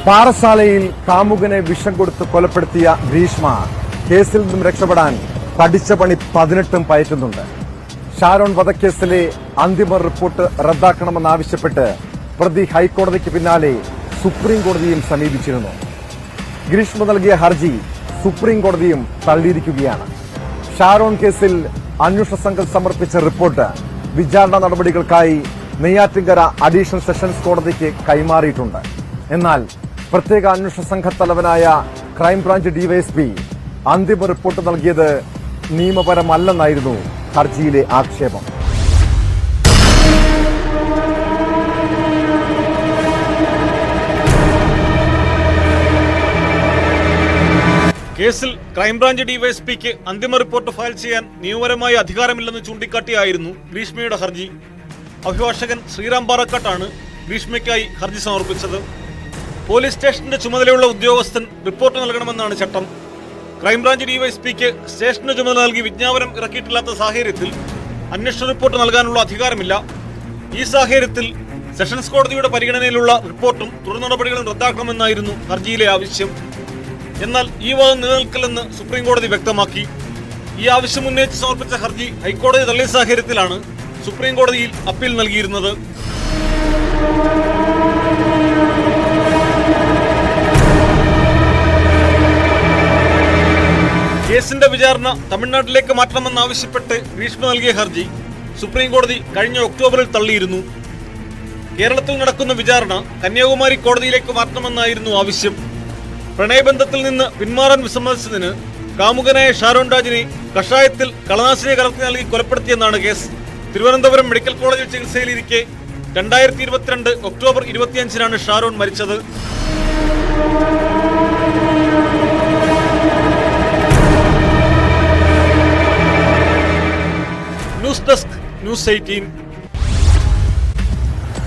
പാറശാലയിൽ കാമുകനെ വിഷം കൊടുത്ത് കൊലപ്പെടുത്തിയ ഗ്രീഷ്മ കേസിൽ നിന്നും രക്ഷപ്പെടാൻ പഠിച്ച പണി 18 പയറ്റുന്നുണ്ട്. ഷാരോൺ വധക്കേസിലെ അന്തിമ റിപ്പോർട്ട് റദ്ദാക്കണമെന്നാവശ്യപ്പെട്ട് പ്രതി ഹൈക്കോടതിക്ക് പിന്നാലെ സുപ്രീം കോടതിയും സമീപിച്ചിരുന്നു. ഗ്രീഷ്മ നൽകിയ ഹർജി സുപ്രീം കോടതിയും തള്ളിയിരിക്കുകയാണ്. ഷാരോൺ കേസിൽ അന്വേഷണ സംഘം സമർപ്പിച്ച റിപ്പോർട്ട് വിചാരണ നടപടികൾക്കായി നെയ്യാറ്റിൻകര അഡീഷണൽ സെഷൻസ് കോടതിക്ക് കൈമാറിയിട്ടുണ്ട്. എന്നാൽ പ്രത്യേക അന്വേഷണ സംഘത്തലവനായ ക്രൈംബ്രാഞ്ച് ഡിവൈഎസ്പി അന്തിമ റിപ്പോർട്ട് നൽകിയത് നിയമപരമല്ലെന്നായിരുന്നു ഹർജിയിലെ ആക്ഷേപം. കേസിൽ ക്രൈംബ്രാഞ്ച് ഡിവൈഎസ്പിക്ക് അന്തിമ റിപ്പോർട്ട് ഫയൽ ചെയ്യാൻ നിയമപരമായ അധികാരമില്ലെന്ന് ചൂണ്ടിക്കാട്ടിയായിരുന്നു ഗ്രീഷ്മയുടെ ഹർജി. അഭിഭാഷകൻ ശ്രീറാം പാറക്കാട്ടാണ് ഗ്രീഷ്മയ്ക്കായി ഹർജി സമർപ്പിച്ചത്. പോലീസ് സ്റ്റേഷന്റെ ചുമതലയുള്ള ഉദ്യോഗസ്ഥൻ റിപ്പോർട്ട് നൽകണമെന്നാണ് ചട്ടം. ക്രൈംബ്രാഞ്ച് ഡിവൈഎസ്പിക്ക് സ്റ്റേഷന് ചുമതല നൽകി വിജ്ഞാപനം ഇറക്കിയിട്ടില്ലാത്ത സാഹചര്യത്തിൽ അന്വേഷണ റിപ്പോർട്ട് നൽകാനുള്ള അധികാരമില്ല. ഈ സാഹചര്യത്തിൽ സെഷൻസ് കോടതിയുടെ പരിഗണനയിലുള്ള റിപ്പോർട്ടും തുടർ നടപടികളും റദ്ദാക്കണമെന്നായിരുന്നു ഹർജിയിലെ ആവശ്യം. എന്നാൽ ഈ വാദം നിലനിൽക്കില്ലെന്ന് സുപ്രീം കോടതി വ്യക്തമാക്കി. ഈ ആവശ്യം ഉന്നയിച്ച് സമർപ്പിച്ച ഹർജി ഹൈക്കോടതി തള്ളിയ സാഹചര്യത്തിലാണ് സുപ്രീം കോടതിയിൽ അപ്പീൽ നൽകിയിരുന്നത്. കേസിന്റെ വിചാരണ തമിഴ്നാട്ടിലേക്ക് മാറ്റണമെന്നാവശ്യപ്പെട്ട് ഗ്രീഷ്മ നൽകിയ ഹർജി സുപ്രീം കോടതി കഴിഞ്ഞ ഒക്ടോബറിൽ തള്ളിയിരുന്നു. കേരളത്തിൽ നടക്കുന്ന വിചാരണ കന്യാകുമാരി കോടതിയിലേക്ക് മാറ്റണമെന്നായിരുന്നു ആവശ്യം. പ്രണയബന്ധത്തിൽ നിന്ന് പിന്മാറാൻ വിസമ്മതിച്ചതിന് കാമുകനായ ഷാരോൺ രാജിനെ കഷായത്തിൽ കളനാശിനി കലർത്തി നൽകി കൊലപ്പെടുത്തിയെന്നാണ് കേസ്. തിരുവനന്തപുരം മെഡിക്കൽ കോളേജിൽ ചികിത്സയിലിരിക്കെ 2022 ഒക്ടോബർ 25-നാണ് ഷാരോൺ മരിച്ചത്. News desk, news 18.